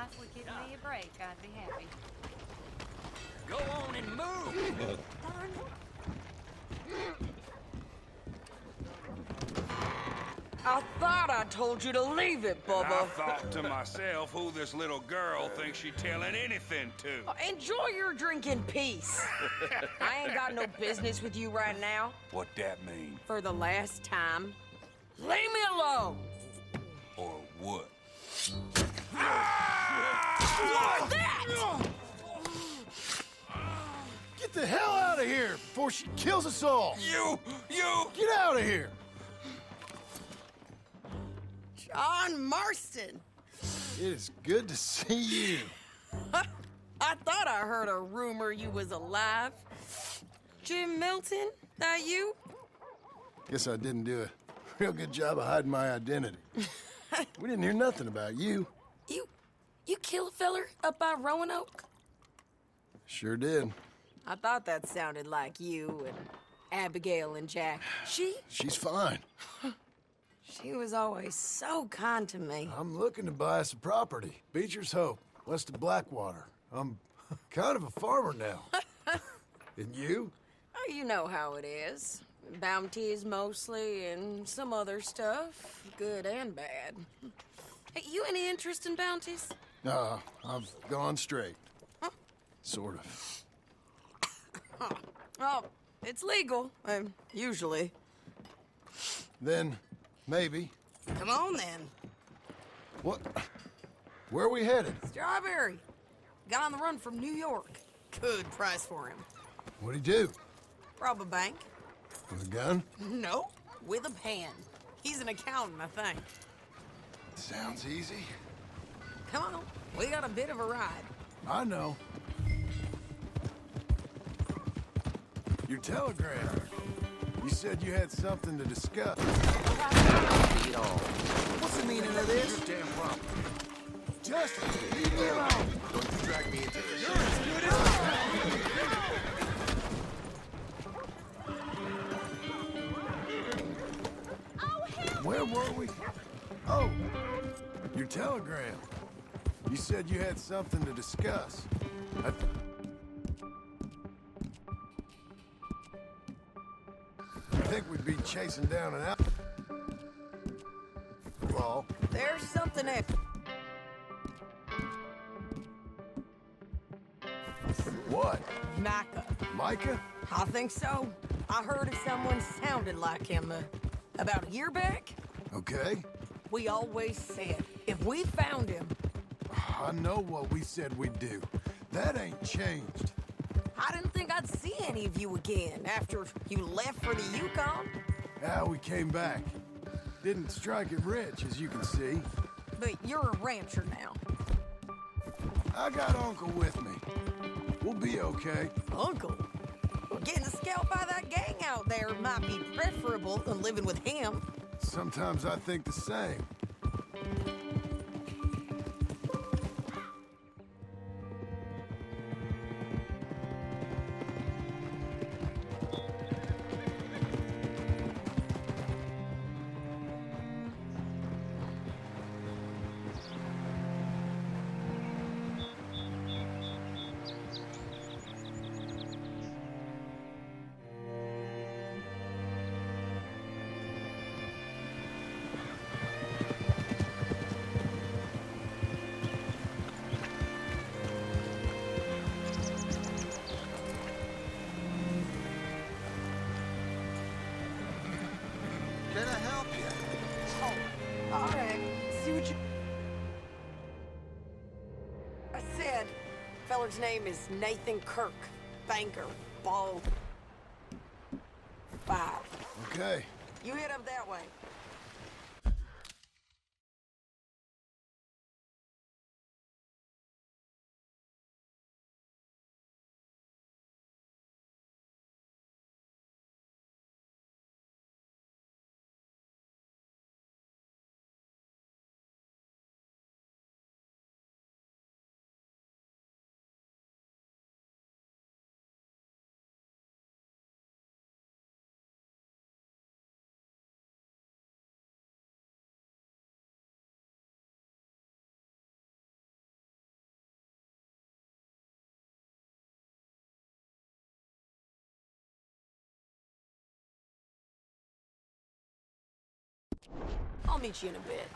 wife would give me a break, I'd be happy. Go on and move! I thought I told you to leave it, I Bubba. thought to myself who this little girl thinks she telling anything to. Enjoy your drink in peace. I ain't got no business with you right now. What that mean? For the last time, leave me alone. Or what? Like that! Get the hell out of here before she kills us all! You! Get out of here! John Marston. It is good to see you. I thought I heard a rumor you was alive. Jim Milton, that you? Guess I didn't do a real good job of hiding my identity. We didn't hear nothing about you. You kill a feller up by Roanoke? Sure did. I thought that sounded like you and Abigail and Jack. She's fine. She was always so kind to me. I'm looking to buy us a property. Beecher's Hope, west of Blackwater. I'm kind of a farmer now. And you? Oh, you know how it is. Bounties mostly, and some other stuff, good and bad. Hey, you any interest in bounties? I've gone straight. Huh? Sort of. Oh, it's legal, usually. Then, maybe. Come on, then. What? Where are we headed? Strawberry. Got on the run from New York. Good price for him. What'd he do? Rob a bank? With a gun? No, with a pen. He's an accountant, I think. Sounds easy. Come on, we got a bit of a ride. I know. Your telegram. You said you had something to discuss. What's the meaning of this? Your damn problem. Justin, leave me alone. Don't you drag me into this. You're as good as... Where were we? Oh, your telegram. You said you had something to discuss. I think we'd be chasing down an outlaw. There's something there. What? Micah. Micah? I think so. I heard of someone sounded like him about a year back. Okay. We always said, if we found him... I know what we said we'd do. That ain't changed. I didn't think I'd see any of you again after you left for the Yukon. Now we came back. Didn't strike it rich, as you can see. But you're a rancher now. I got Uncle with me. We'll be okay. Uncle? Well, getting scalped by that gang out there might be preferable than living with him. Sometimes I think the same. Can I help you? Oh, all right. See what you... I said, feller's name is Nathan Kirk. Banker. Bald. 5. Okay. You head up that way. I'll meet you in a bit.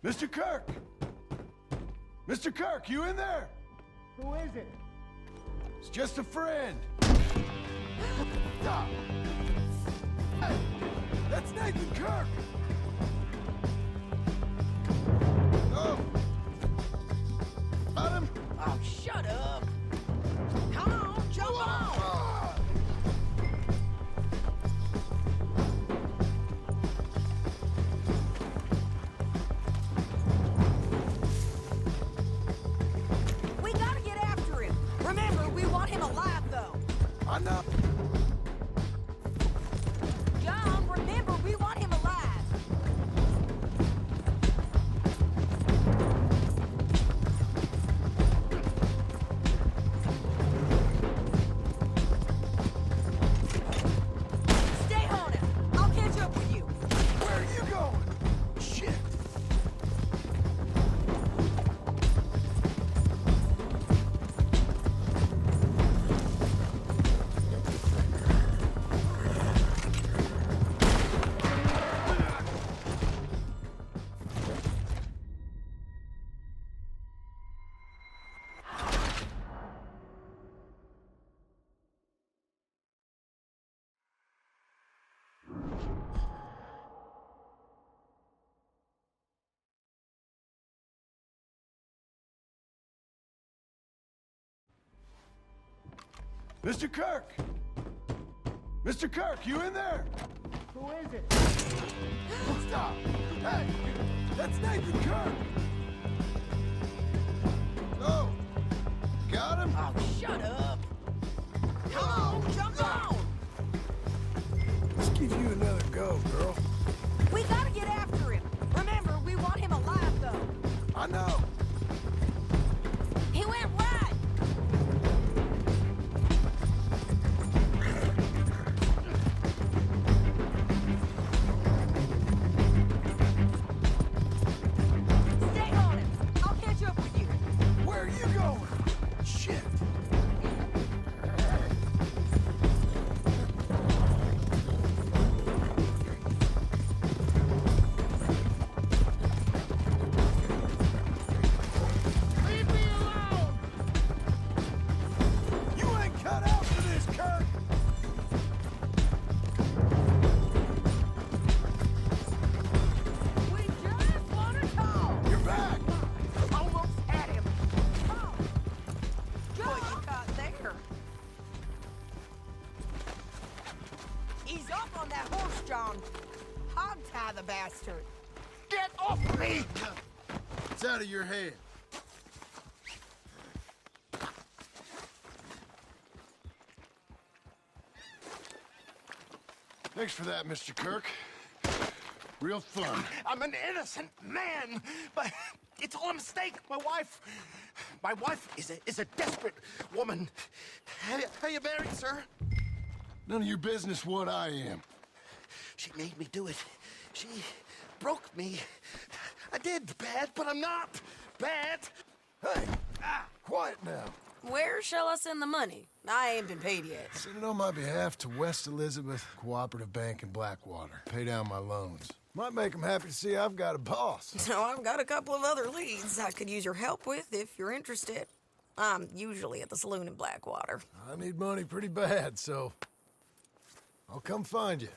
Mr. Kirk! Mr. Kirk, you in there? Who is it? It's just a friend. Hey, that's Nathan Kirk! Oh! Got him? Oh, shut up! Come on, jump on! We gotta get after him. Remember, we want him alive, though. I know. John, remember, we want him alive. Stay on him. I'll catch up with you. Where are you going? Shit! Mr. Kirk! Mr. Kirk, you in there? Who is it? Stop! Hey! That's Nathan Kirk! Oh! Got him? Oh, shut up. Come on, jump on. Let's give you another go, girl. We gotta get after him. Remember, we want him alive, though. I know. He went right. Stay on him. I'll catch up with you. Where are you going? Shit! that horse, John. Hog-tie the bastard. Get off me! It's out of your head. Thanks for that, Mr. Kirk. Real fun. I'm an innocent man, but it's all a mistake. My wife is a desperate woman. Are you married, sir? None of your business what I am. She made me do it. She broke me. I did bad, but I'm not bad. Hey, quiet now. Where shall I send the money? I ain't been paid yet. Send it on my behalf to West Elizabeth Cooperative Bank in Blackwater. Pay down my loans. Might make them happy to see I've got a boss. So I've got a couple of other leads I could use your help with if you're interested. I'm usually at the saloon in Blackwater. I need money pretty bad, so I'll come find you.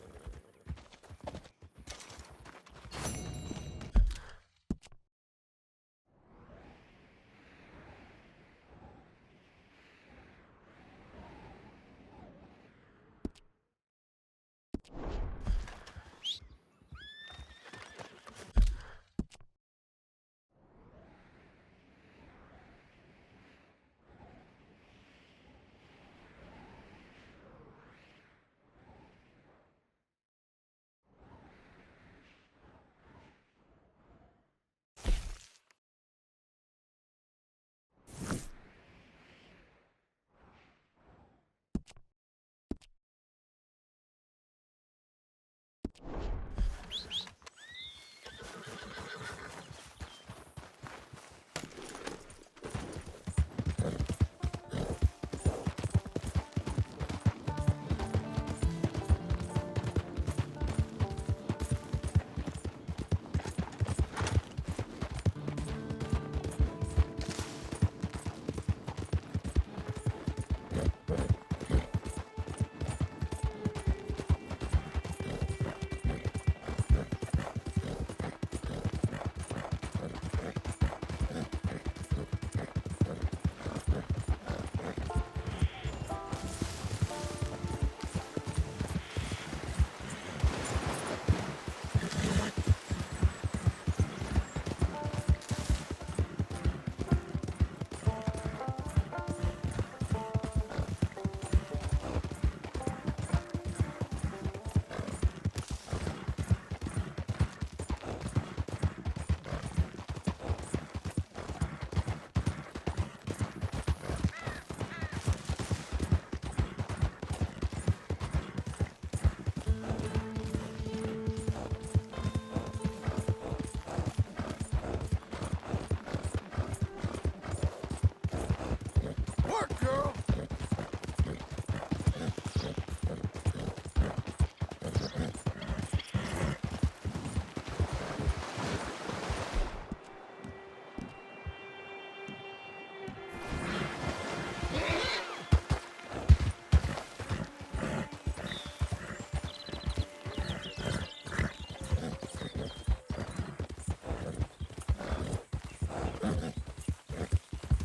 Work, girl!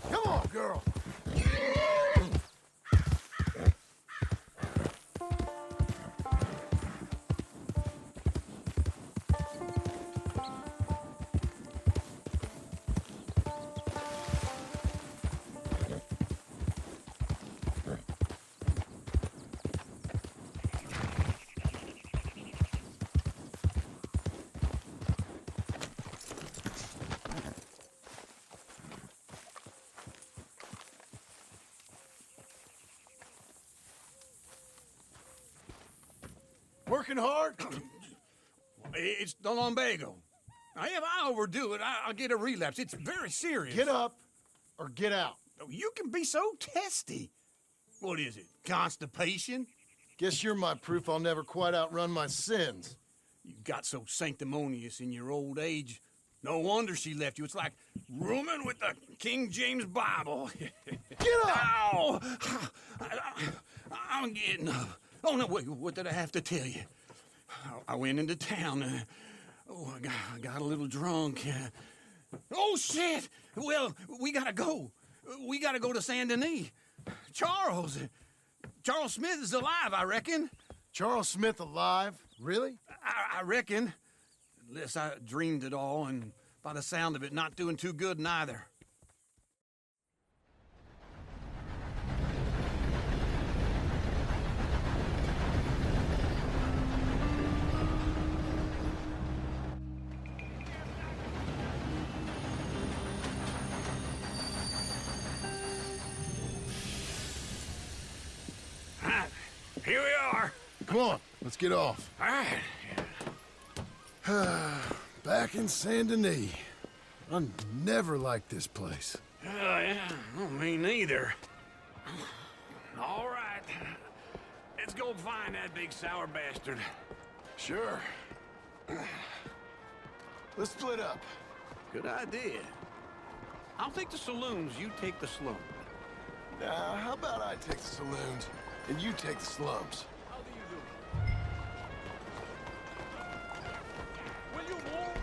Come on, girl! Working hard? It's the lumbago. Now, if I overdo it, I'll get a relapse. It's very serious. Get up or get out. You can be so testy. What is it, constipation? Guess you're my proof I'll never quite outrun my sins. You got so sanctimonious in your old age. No wonder she left you. It's like rooming with the King James Bible. Get up! Ow! I'm getting up. Oh, no, wait, what did I have to tell you? I went into town. I got a little drunk. Oh, shit! Well, we gotta go. We gotta go to Saint Denis. Charles Smith is alive, I reckon. Charles Smith alive? Really? I reckon. Unless I dreamed it all, and by the sound of it, not doing too good neither. Here we are. Come on, let's get off. All right. Back in Saint Denis. I never liked this place. Yeah, well, me neither. All right. Let's go find that big sour bastard. Sure. Let's split up. Good idea. I'll take the saloons, you take the slum. Now, how about I take the saloons and you take the slums? How do you do? Will you move?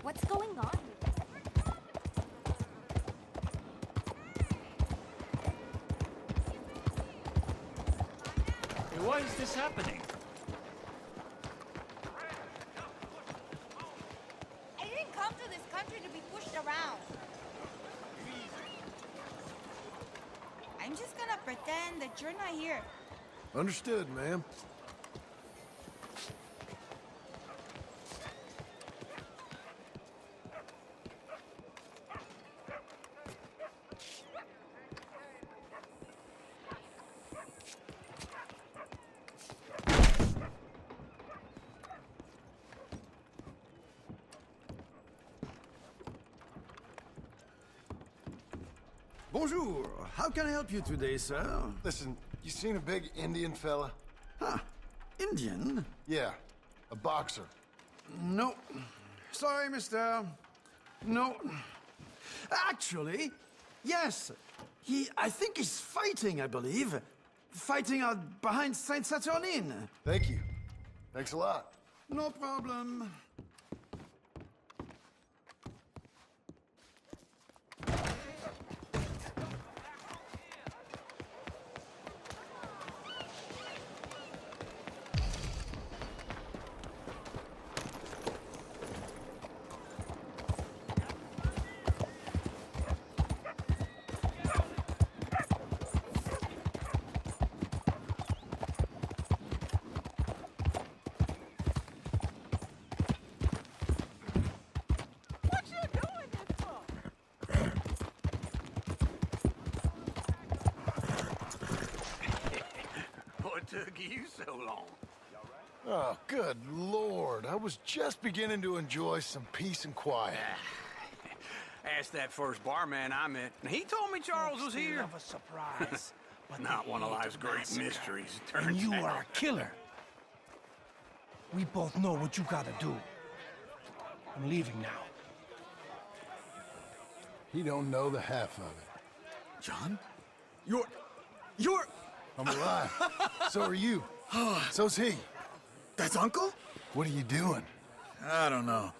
What's going on? Hey, why is this happening? I didn't come to this country to be pushed around. I'm just gonna pretend that you're not here. Understood, ma'am. Bonjour. How can I help you today, sir? Listen, you seen a big Indian fella? Huh. Indian? Yeah, a boxer. No. Sorry, mister. No. Actually, yes. I think he's fighting, I believe. Fighting out behind Saint Saturnin. Thank you. Thanks a lot. No problem. What took you so long? Oh, good Lord. I was just beginning to enjoy some peace and quiet. Asked that first barman I met, and he told me Charles was here. Of a surprise. But Not they one of hate life's to great massacre. mysteries, And turns you out. are a killer. We both know what you gotta do. I'm leaving now. He don't know the half of it. John? You're... I'm alive. So are you. So's he. That's Uncle? What are you doing? I don't know.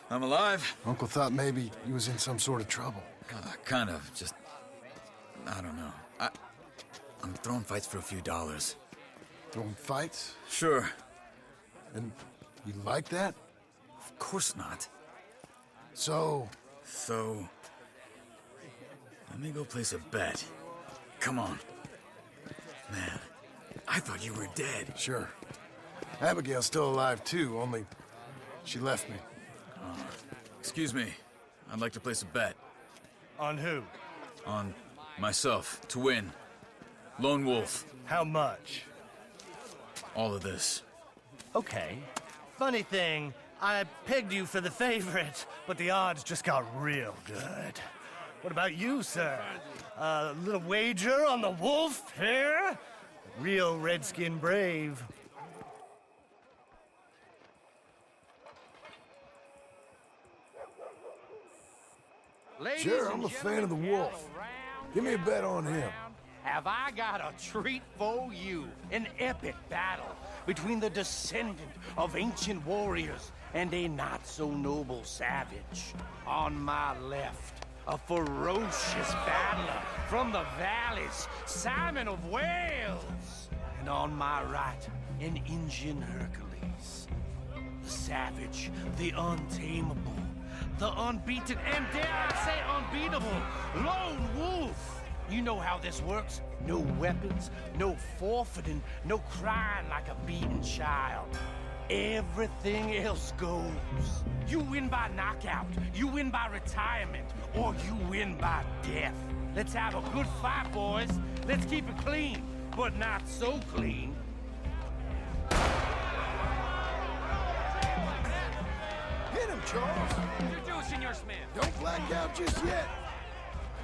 I'm alive. Uncle thought maybe he was in some sort of trouble. Kind of. Just... I don't know. I'm throwing fights for a few dollars. Throwing fights? Sure. And you like that? Of course not. So, So... let me go place a bet. Come on. Man, I thought you were dead. sure. Abigail's still alive too, only she left me. Excuse me. I'd like to place a bet. On who? On myself, to win. Lone Wolf. How much? All of this. Okay. Funny thing, I pegged you for the favorite, but the odds just got real good. What about you, sir? A little wager on the wolf here? Real redskin brave. Sure, I'm a fan of the wolf. Give me a bet on him. Have I got a treat for you? An epic battle between the descendant of ancient warriors and a not-so-noble savage. On my left, a ferocious battler from the valleys, Simon of Wales. And on my right, an Indian Hercules. The savage, the untamable, the unbeaten, and dare I say unbeatable, Lone Wolf. You know how this works. No weapons, no forfeiting, no crying like a beaten child. Everything else goes. You win by knockout, you win by retirement, or you win by death. Let's have a good fight, boys. Let's keep it clean, but not so clean. Hit him, Charles. You do, Senor Smith. Don't black out just yet.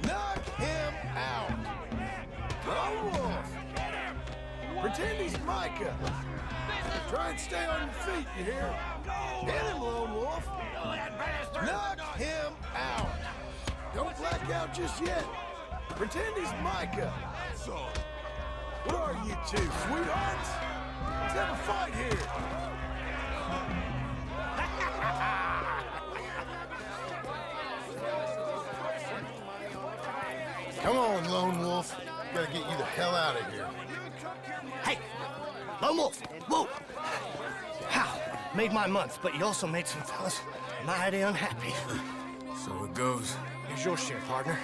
Knock him out. Lone Wolf. Pretend he's Micah. Try and stay on your feet, you hear? Hit him, Lone Wolf. Knock him out. Don't black out just yet. Pretend he's Micah. What are you two, sweethearts? Let's have a fight here. Come on, Lone Wolf. Gotta get you the hell out of here. Hey, Lone Wolf, whoa! How? Made my month, but you also made some fellas mighty unhappy. So it goes. Here's your share, partner.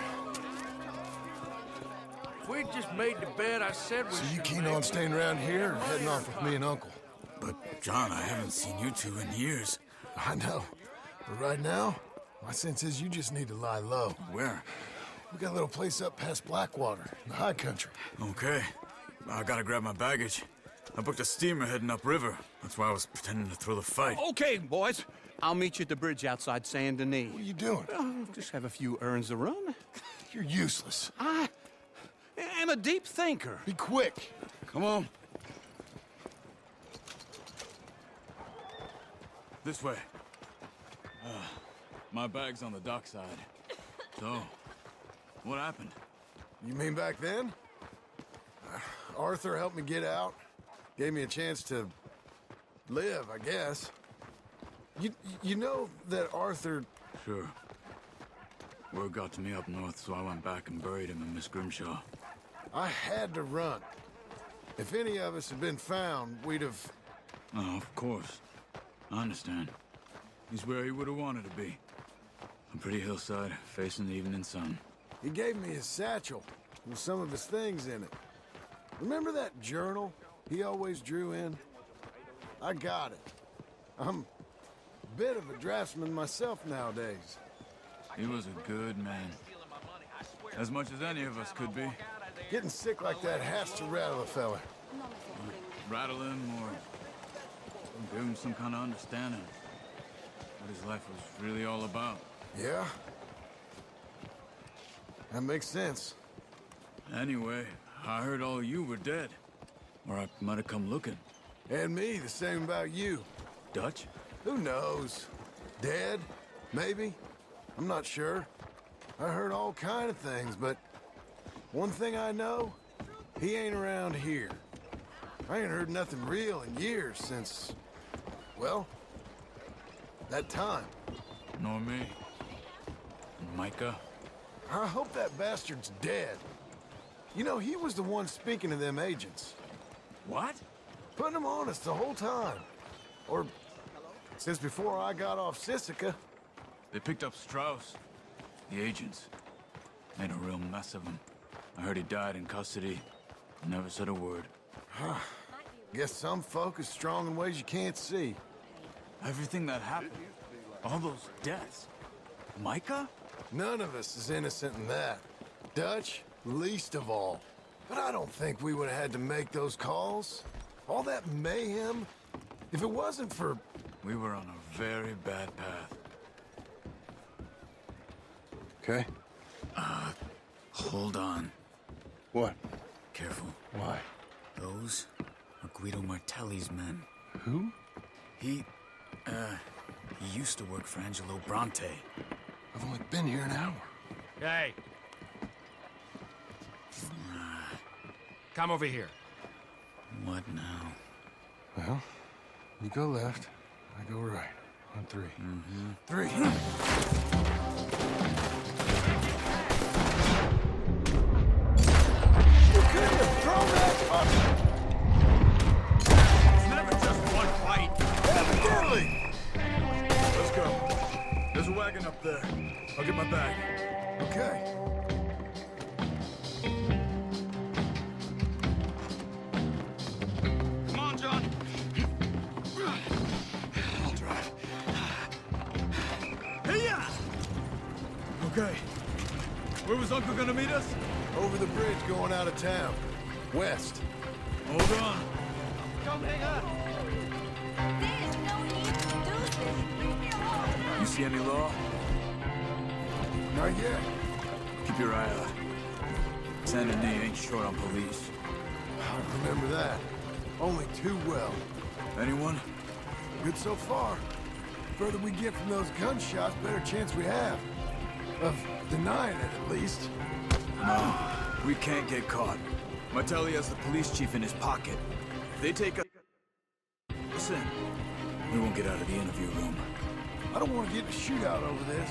If we'd just made the bet I said we So you should keen make. on staying around here or heading off with me and Uncle? But, John, I haven't seen you two in years. I know. But right now, my sense is you just need to lie low. Where? We got a little place up past Blackwater, in the high country. Okay. I gotta grab my baggage. I booked a steamer heading upriver. That's why I was pretending to throw the fight. Okay, boys. I'll meet you at the bridge outside Saint Denis. What are you doing? Just have a few errands to run. You're useless. I am a deep thinker. Be quick. Come on. This way. My bag's on the dockside. So, what happened? You mean back then? Arthur helped me get out. Gave me a chance to live, I guess. You know that Arthur... Sure. Word got to me up north, so I went back and buried him in Miss Grimshaw. I had to run. If any of us had been found, we'd have... Oh, of course. I understand. He's where he would have wanted to be. A pretty hillside, facing the evening sun. He gave me his satchel with some of his things in it. Remember that journal he always drew in? I got it. I'm a bit of a draftsman myself nowadays. He was a good man. As much as any of us could be. Getting sick like that has to rattle a fella. Rattle him or give him some kind of understanding. What his life was really all about. Yeah? That makes sense. Anyway, I heard all you were dead. Or I might have come looking. And me, the same about you. Dutch? Who knows? Dead? Maybe? I'm not sure. I heard all kind of things, but one thing I know, he ain't around here. I ain't heard nothing real in years since, well, that time. Nor me. And Micah? I hope that bastard's dead. You know, he was the one speaking to them agents. What? Putting them on us the whole time. Or since before I got off Sisika. They picked up Strauss. The agents. Made a real mess of him. I heard he died in custody. Never said a word. Guess some folk is strong in ways you can't see. Everything that happened. All those deaths. Micah? None of us is innocent in that. Dutch, least of all. But I don't think we would have had to make those calls. All that mayhem. If it wasn't for... We were on a very bad path. Okay? Hold on. What? Careful. Why? Those are Guido Martelli's men. Who? He used to work for Angelo Bronte. I've only been here an hour. Hey. Come over here. What now? Well, you go left, I go right. On 3. Mm-hmm. 3. You couldn't have thrown that up. It's never just one fight. Evidently. Let's go. There's a wagon up there. I'll get my bag. Okay. Come on, John. I'll drive. Hey-ya! Okay. Where was Uncle gonna meet us? Over the bridge going out of town. West. Hold on. Come hang up. There's no need to do this. Leave me alone. You see any law? Not yet. Keep your eye out. Saint Denis ain't short on police. I remember that. Only too well. Anyone? Good so far. Further we get from those gunshots, better chance we have. Of denying it, at least. No, we can't get caught. Martelli has the police chief in his pocket. If they take us in, we won't get out of the interview room. I don't want to get in a shootout over this.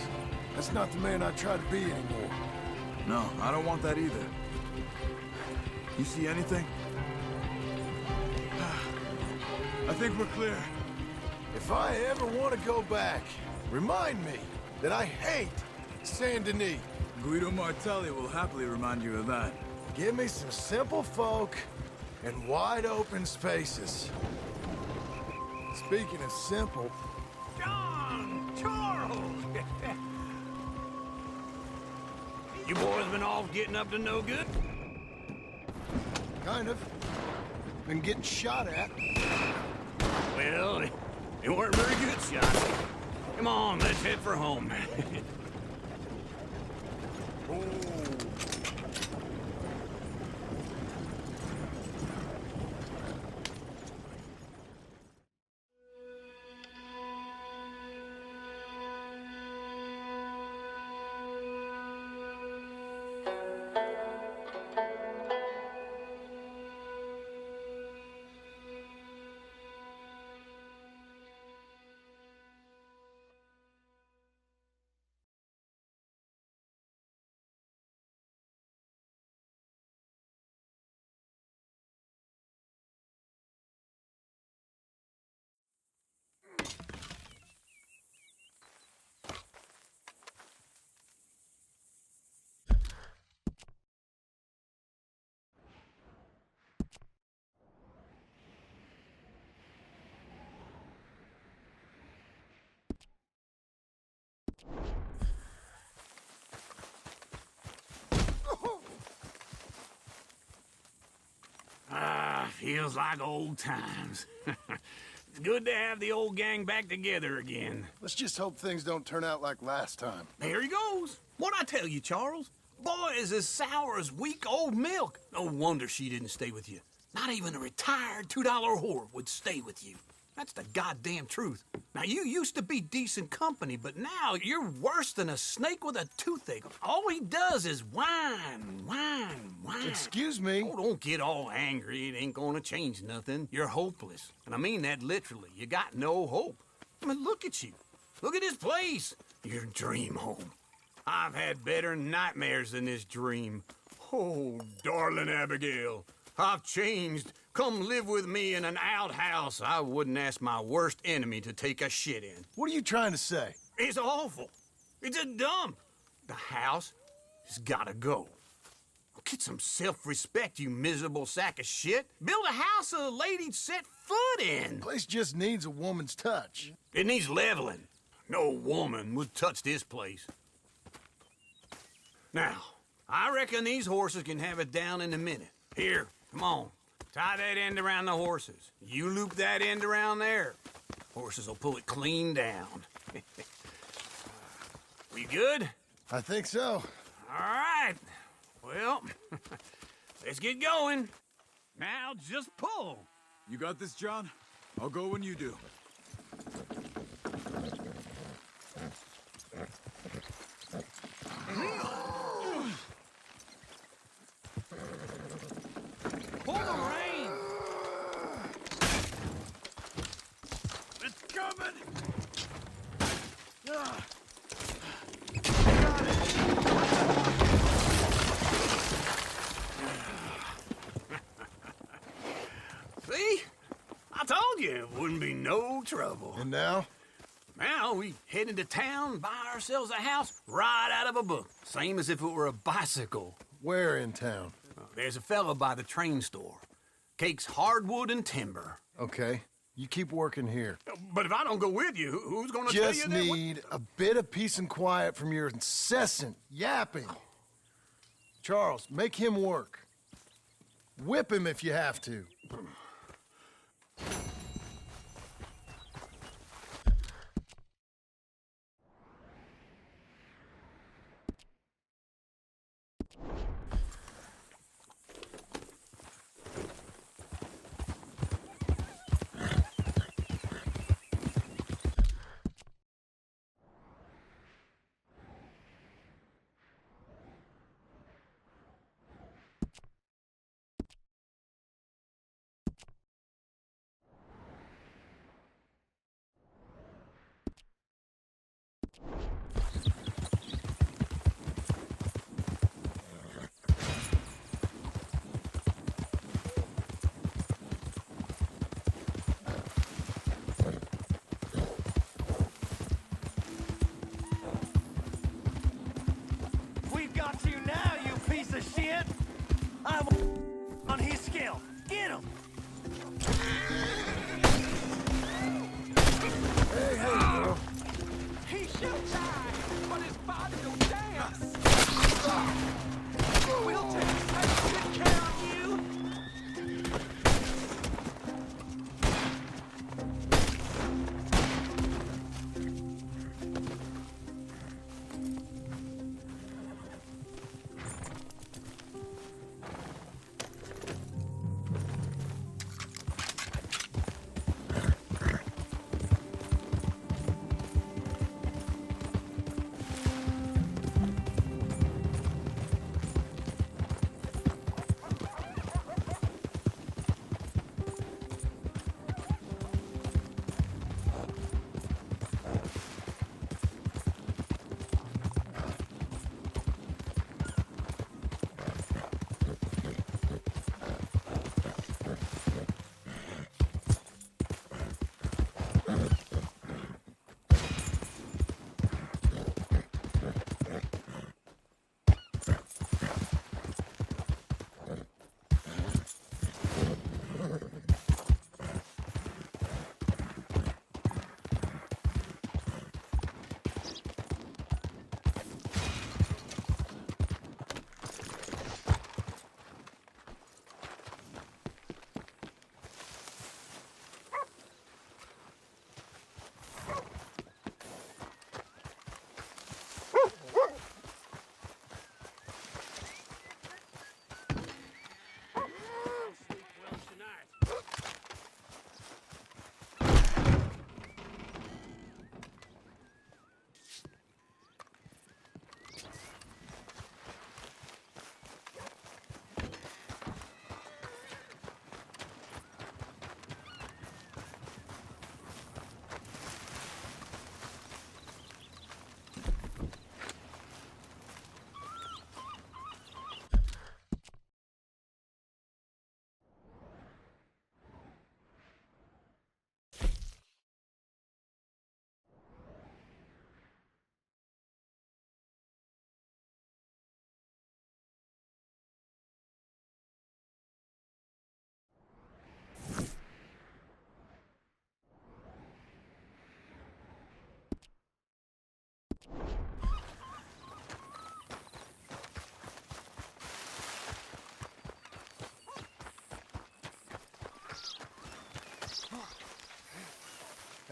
That's not the man I try to be anymore. No, I don't want that either. You see anything? I think we're clear. If I ever want to go back, remind me that I hate Saint Denis. Guido Martelli will happily remind you of that. Give me some simple folk and wide open spaces. Speaking of simple, John! Charles! You boys been off getting up to no good? kind of. Been getting shot at. Well, it weren't very good shot. Come on, let's head for home. Feels like old times. It's good to have the old gang back together again. Let's just hope things don't turn out like last time. There he goes. What'd I tell you, Charles? Boy is as sour as weak old milk. No wonder she didn't stay with you. Not even a retired $2 whore would stay with you. That's the goddamn truth. Now, you used to be decent company, but now you're worse than a snake with a toothache. All he does is whine, whine, whine. Excuse me? Oh, don't get all angry. It ain't gonna change nothing. You're hopeless. And I mean that literally. You got no hope. I mean, look at you. Look at this place. Your dream home. I've had better nightmares than this dream. Oh, darling Abigail, I've changed. Come live with me in an outhouse I wouldn't ask my worst enemy to take a shit in. What are you trying to say? It's awful. It's a dump. The house has gotta go. Get some self-respect, you miserable sack of shit. Build a house a lady'd set foot in. The place just needs a woman's touch. It needs leveling. No woman would touch this place. Now, I reckon these horses can have it down in a minute. Here, come on. Tie that end around the horses. You loop that end around there. Horses will pull it clean down. We good? I think so. All right. Well, let's get going. Now just pull. You got this, John? I'll go when you do. Pull the rein. It's coming! See? I told you it wouldn't be no trouble. And now? Now we head into town, buy ourselves a house right out of a book. Same as if it were a bicycle. Where in town? There's a fella by the train store. Cakes hardwood and timber. Okay. You keep working here. But if I don't go with you, who's gonna tell you Just that? need a bit of peace and quiet from your incessant yapping. Charles, make him work. Whip him if you have to. We've got you now, you piece of shit! I'm on his scale. Get him! Hey, girl. He shoots high, but his body will dance! We'll take such good care of you!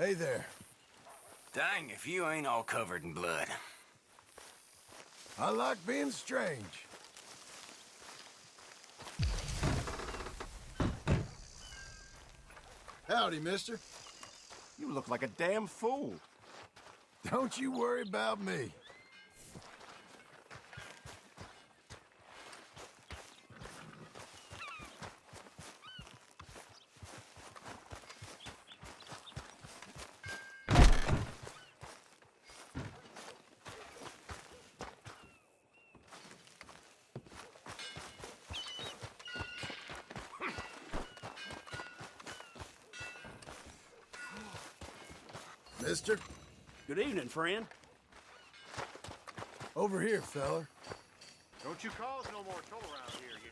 Hey there. Dang if you ain't all covered in blood. I like being strange. Howdy, mister. You look like a damn fool. Don't you worry about me. Mister? Good evening, friend. Over here, feller. Don't you cause no more trouble around here, you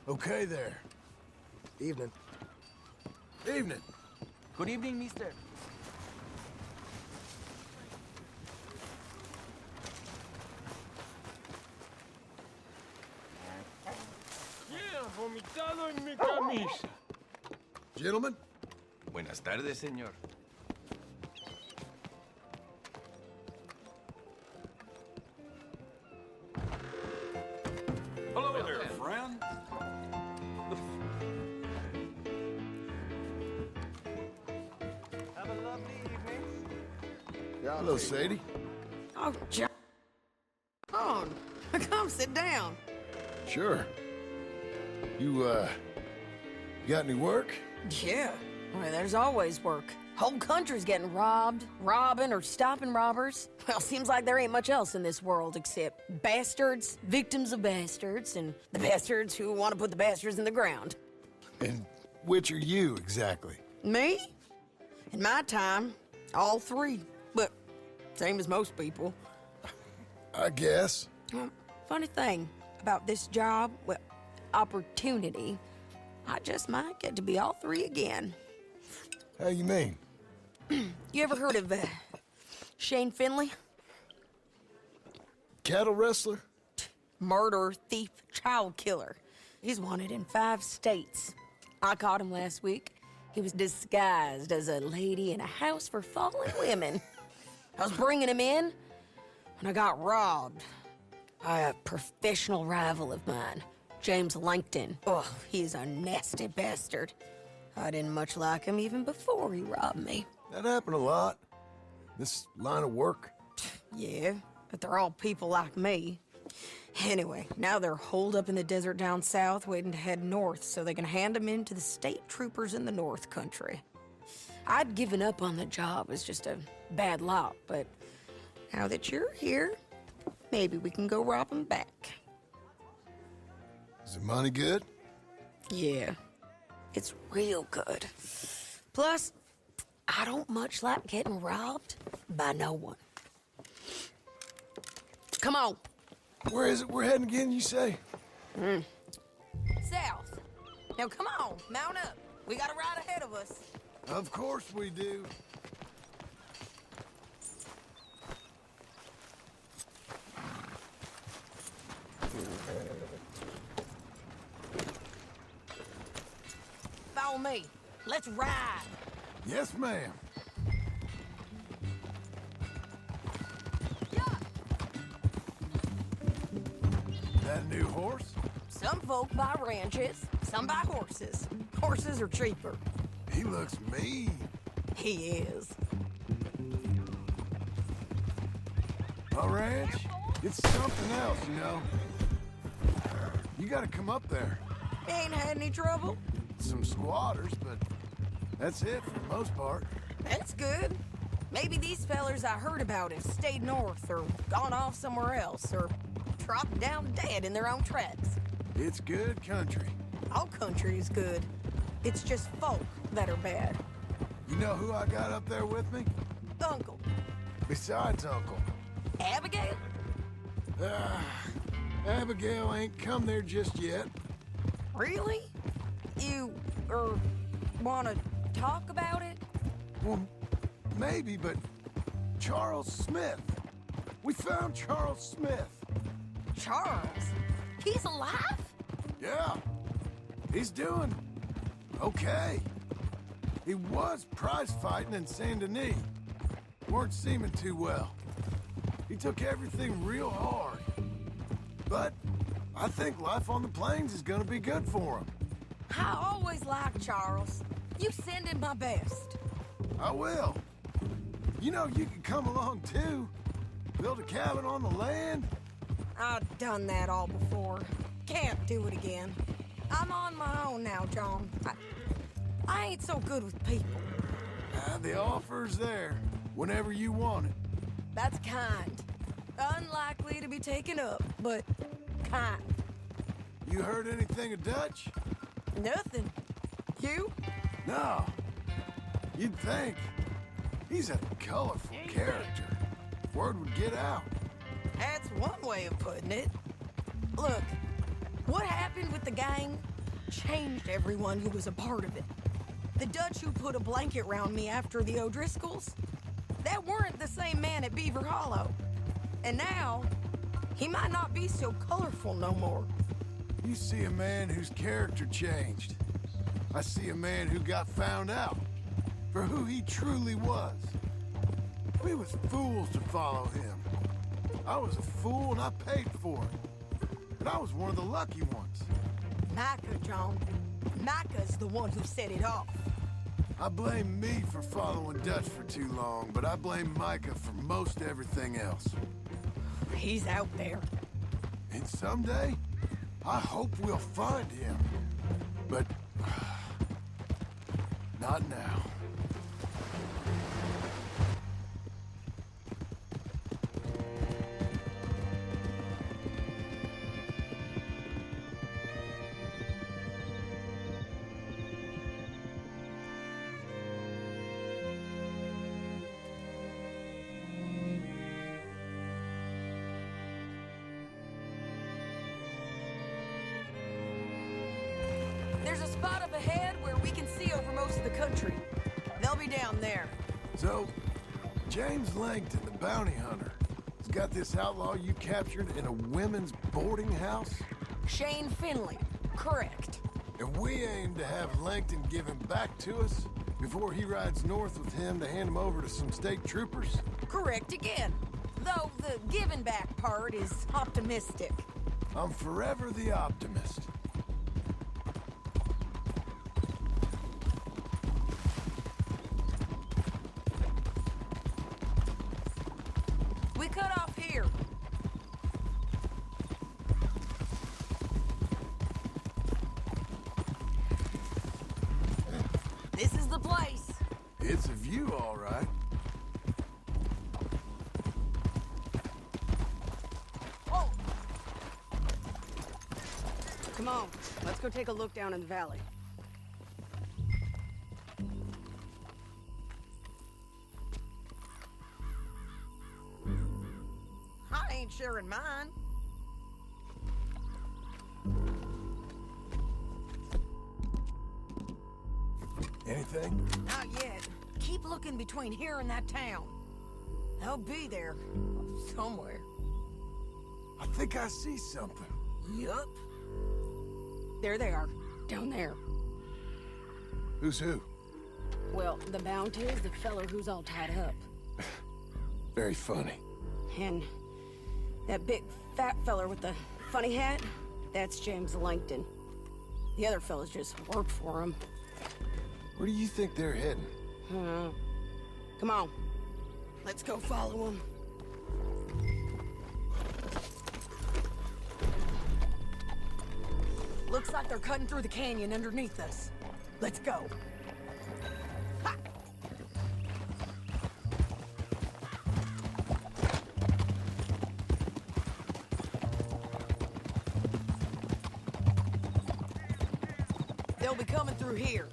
hear? Okay there. Evening. Evening. Good evening, mister. Vomitado en mi camisa. Gentlemen? Buenas tardes, señor. Hello there, friend. Have a lovely evening. Hello, Sadie. Oh, John. Come sit down. Sure. You got any work? Yeah. Well, there's always work. Whole country's getting robbed, robbing, or stopping robbers. Well, seems like there ain't much else in this world except bastards, victims of bastards, and the bastards who want to put the bastards in the ground. And which are you, exactly? Me? In my time, all three. But same as most people. I guess. Funny thing about this job, well, opportunity, I just might get to be all three again. How you mean? You ever heard of Shane Finley? Cattle wrestler? Murderer, thief, child killer. He's wanted in 5 states. I caught him last week. He was disguised as a lady in a house for fallen women. I was bringing him in when I got robbed by a professional rival of mine, James Langton. Oh, he's a nasty bastard. I didn't much like him even before he robbed me. That happened a lot. This line of work. Yeah, but they're all people like me. Anyway, now they're holed up in the desert down south, waiting to head north so they can hand them in to the state troopers in the North Country. I'd given up on the job as just a bad lot, but now that you're here, maybe we can go rob them back. Is the money good? Yeah, it's real good. Plus, I don't much like getting robbed by no one. Come on. Where is it we're heading again, you say? South. Now come on, mount up. We got a ride ahead of us. Of course we do. Follow me. Let's ride. Yes, ma'am. That a new horse? Some folk buy ranches, some buy horses. Horses are cheaper. He looks mean. He is. A ranch? It's something else, you know. You gotta come up there. Ain't had any trouble? Some squatters, but that's it for the most part. That's good. Maybe these fellers I heard about have stayed north or gone off somewhere else or dropped down dead in their own tracks. It's good country. All country is good. It's just folk that are bad. You know who I got up there with me? Uncle. Besides Uncle. Abigail? Abigail ain't come there just yet. Really? You, wanna talk about it? Well, maybe, but Charles Smith. We found Charles Smith. Charles? He's alive? Yeah. He's doing okay. He was prize fighting in Saint Denis. Weren't seeming too well. He took everything real hard. But I think life on the plains is gonna be good for him. I always liked Charles. You send him my best. I will. You know, you can come along too. Build a cabin on the land. I've done that all before. Can't do it again. I'm on my own now, John. I ain't so good with people. The offer's there, whenever you want it. That's kind. Unlikely to be taken up, but kind. You heard anything of Dutch? Nothing. You? No. You'd think. He's a colorful character. Word would get out. That's one way of putting it. Look, what happened with the gang changed everyone who was a part of it. The Dutch who put a blanket round me after the O'Driscolls, that weren't the same man at Beaver Hollow. And now, he might not be so colorful no more. You see a man whose character changed. I see a man who got found out for who he truly was. We was fools to follow him. I was a fool and I paid for it. But I was one of the lucky ones. Micah, John. Micah's the one who set it off. I blame me for following Dutch for too long, but I blame Micah for most everything else. He's out there. And someday, I hope we'll find him. But not now. There's a spot up ahead where we can see over most of the country. They'll be down there. So, James Langton, the bounty hunter, has got this outlaw you captured in a women's boarding house? Shane Finley, correct. And we aim to have Langton give him back to us before he rides north with him to hand him over to some state troopers? Correct again. Though the giving back part is optimistic. I'm forever the optimist. We cut off here. This is the place. It's a view, all right. Oh! Come on, let's go take a look down in the valley. I ain't sharing mine. Anything? Not yet. Keep looking between here and that town. They'll be there. Somewhere. I think I see something. Yup. There they are. Down there. Who's who? Well, the Bounty is the fellow who's all tied up. Very funny. And that big fat feller with the funny hat, that's James Langton. The other fellas just work for him. Where do you think they're heading? Come on. Let's go follow them. Looks like they're cutting through the canyon underneath us. Let's go. Ha! They'll be coming through here.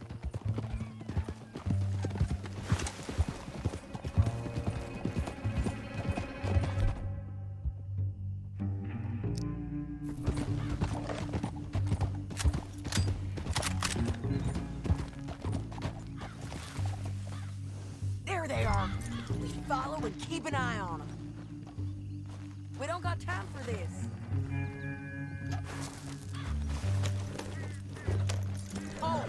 There they are. We follow and keep an eye on them. We don't got time for this. Oh!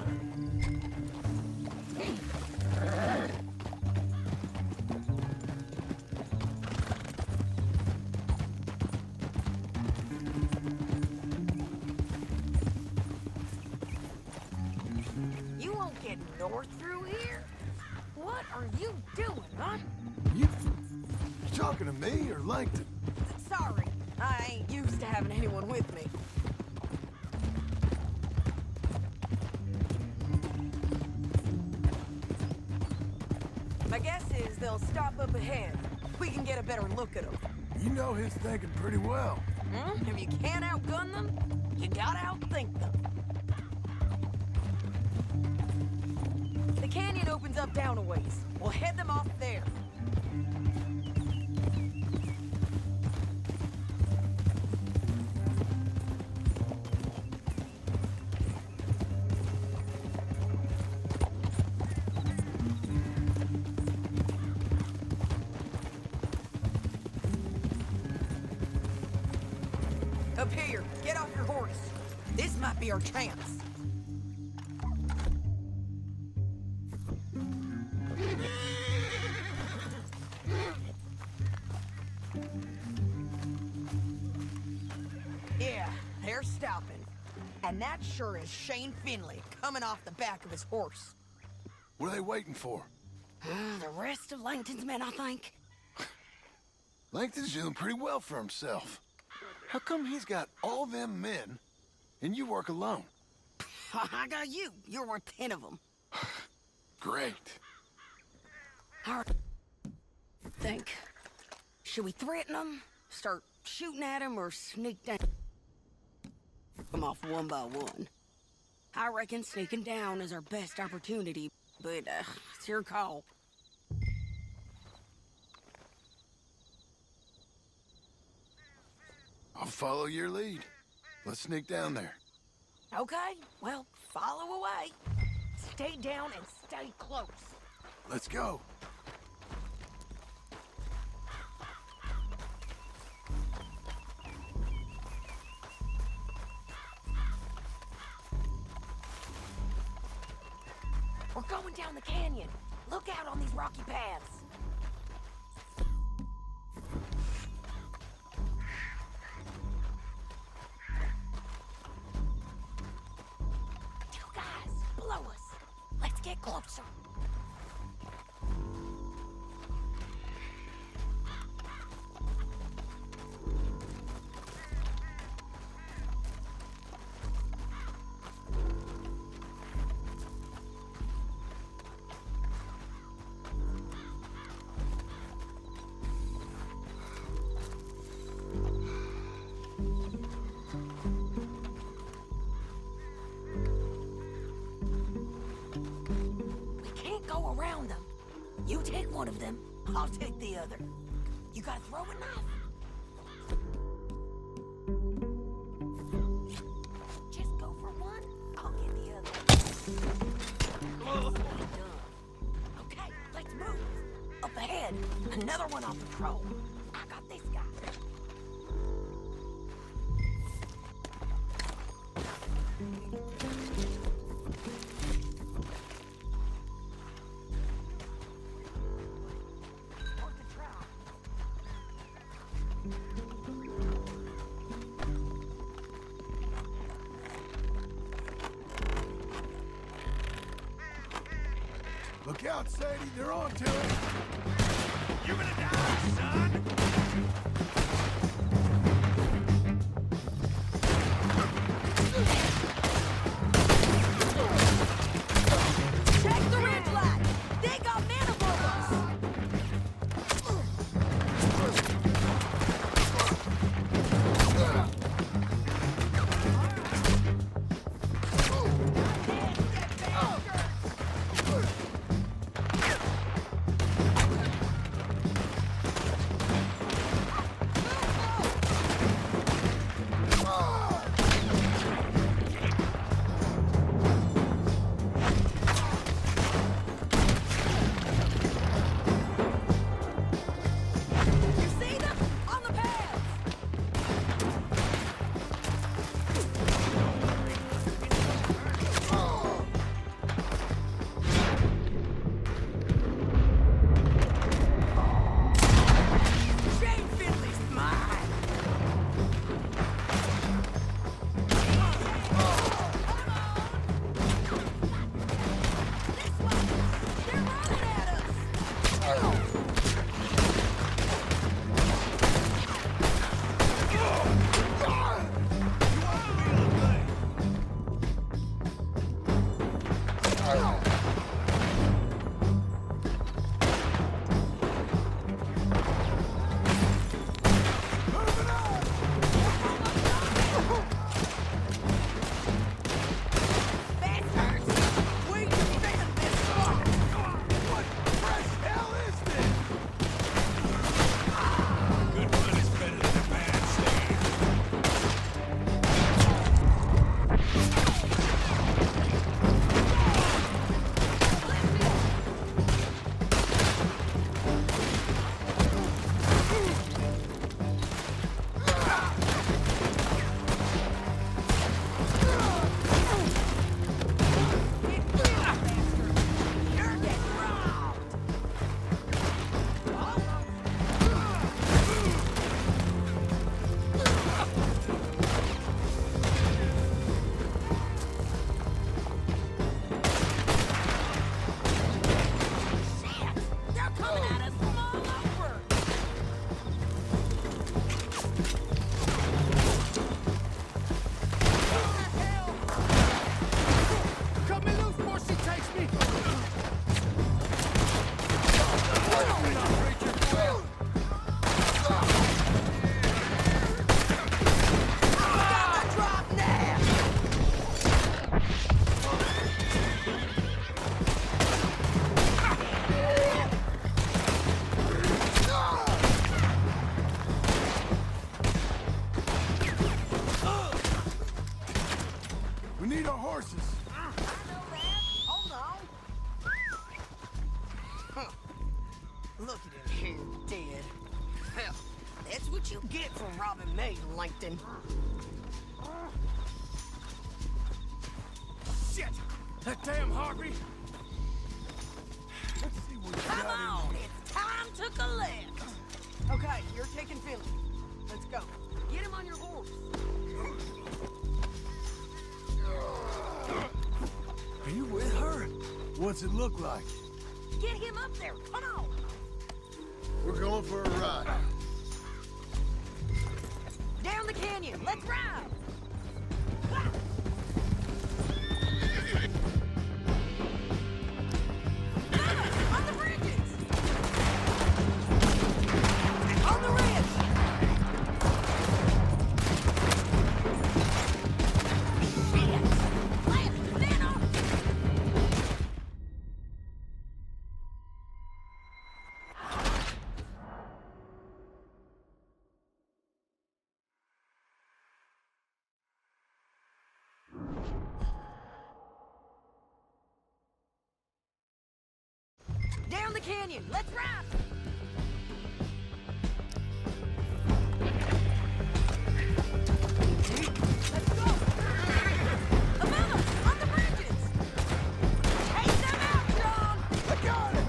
You won't get north through here? What are you doing, huh? You talking to me or Langton? Sorry, I ain't used to having anyone with me. My guess is they'll stop up ahead. We can get a better look at them. You know his thinking pretty well. If you can't outgun them, you gotta outthink them. The canyon opens up down a ways. We'll head them off there. Up here, get off your horse. This might be our chance. Yeah, they're stopping. And that sure is Shane Finley coming off the back of his horse. What are they waiting for? The rest of Langton's men, I think. Langton's doing pretty well for himself. How come he's got all them men, and you work alone? I got you. You're worth 10 of them. Great. All right. Think. Should we threaten them? Start shooting at them or sneak down? Come off one by one. I reckon sneaking down is our best opportunity, but it's your call. I'll follow your lead. Let's sneak down there. Okay, well, follow away. Stay down and stay close. Let's go. We're going down the canyon. Look out on these rocky paths. You guys, below us. Let's get closer. Go around them. You take one of them, I'll take the other. You gotta throw a knife. Just go for one, I'll get the other. Okay, let's move. Up ahead, another one on patrol. I got this guy. Look out, Sadie, they're on to it. You're gonna die, son! Check the red flag! They got men above us! We need our horses. I know that. Hold on. Huh. Look at him here, dead. Hell, that's what you get for robbing me, Langton. Shit! That damn Harvey! Let's see what you Come got in on, here. it's time to collect. Okay, you're taking Finley. Let's go. Get him on your horse. Are you with her? What's it look like? Get him up there. Come on. We're going for a ride. Down the canyon. Let's ride. On the bridges. On the ridge. Shit. Lance, stand on. Down the canyon. Let's ride. Let's go. Above us, on the bridges. Take them out, John. I got it!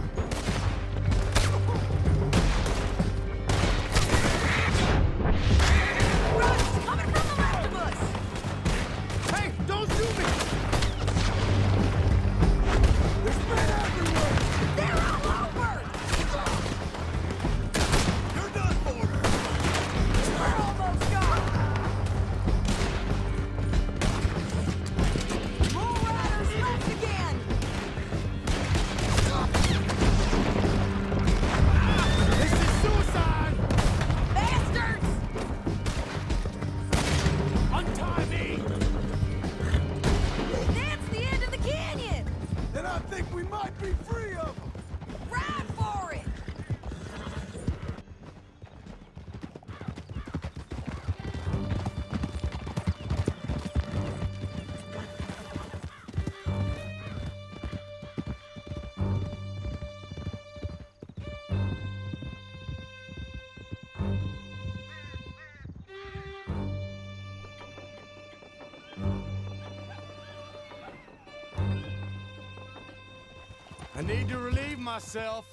Rush, coming from the left of us. Hey, don't shoot me! There's men everywhere! They're all over. You're done for! We're almost gone. More riders left again. This is suicide! Bastards. Untie me! That's the end of the canyon. Then I think we might be free of them! Ride for it. I need to relieve myself.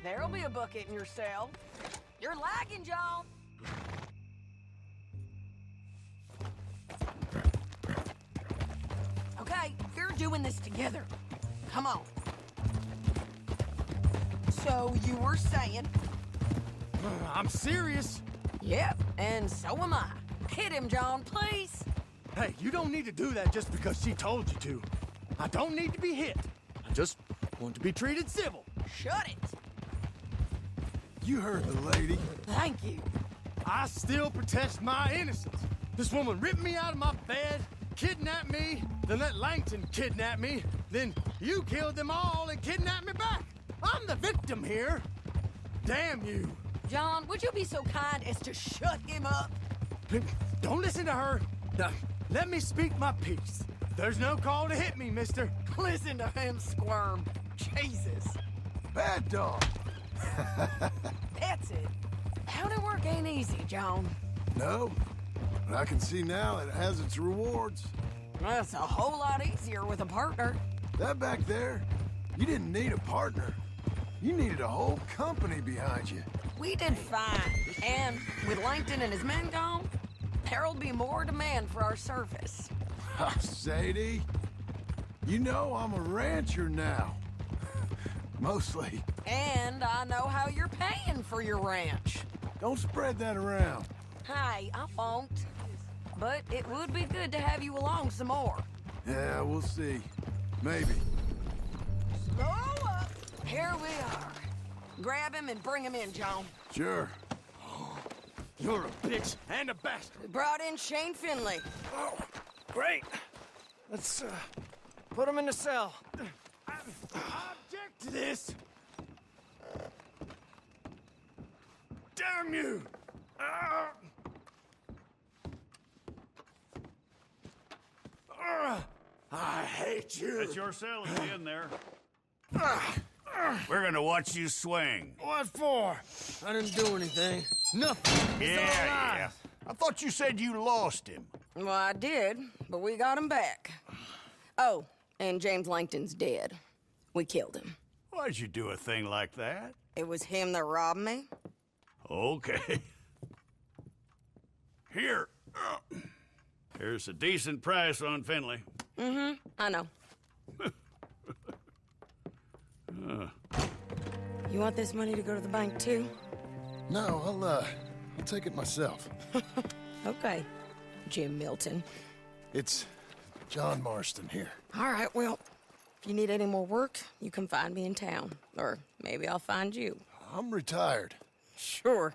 There'll be a bucket in your cell. You're lagging, John. Okay, we're doing this together. Come on. So you were saying? I'm serious. Yep, and so am I. Hit him, John, please. Hey, you don't need to do that just because she told you to. I don't need to be hit. I just want to be treated civil. Shut it. You heard the lady. Thank you. I still protest my innocence. This woman ripped me out of my bed, kidnapped me, then let Langton kidnap me, then you killed them all and kidnapped me back. I'm the victim here. Damn you. John, would you be so kind as to shut him up? Don't listen to her. Now, let me speak my piece. There's no call to hit me, mister. Listen to him squirm. Jesus. Bad dog. That's it. Howdy work ain't easy, John. No, but I can see now it has its rewards. That's a whole lot easier with a partner. That back there, you didn't need a partner. You needed a whole company behind you. We did fine. And with Langton and his men gone, there'll be more demand for our service. Sadie, you know I'm a rancher now. Mostly. And I know how you're paying for your ranch. Don't spread that around. Hey, I won't. But it would be good to have you along some more. Yeah, we'll see. Maybe. Slow up. Here we are. Grab him and bring him in, John. Sure. You're a bitch and a bastard. We brought in Shane Finley. Oh, great. Let's, put him in the cell. I object to this. Damn you! hate you. That's your cell at the end there. We're gonna watch you swing. What for? I didn't do anything. Nothing. He's Yeah. I thought you said you lost him. Well, I did, but we got him back. Oh, and James Langton's dead. We killed him. Why'd you do a thing like that? It was him that robbed me. Okay. Here. Here's a decent price on Finley. Mm-hmm, I know. You want this money to go to the bank, too? No, I'll take it myself. Okay, Jim Milton. It's John Marston here. All right, well, if you need any more work, you can find me in town. Or maybe I'll find you. I'm retired. Sure.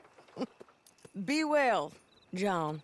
Be well, John.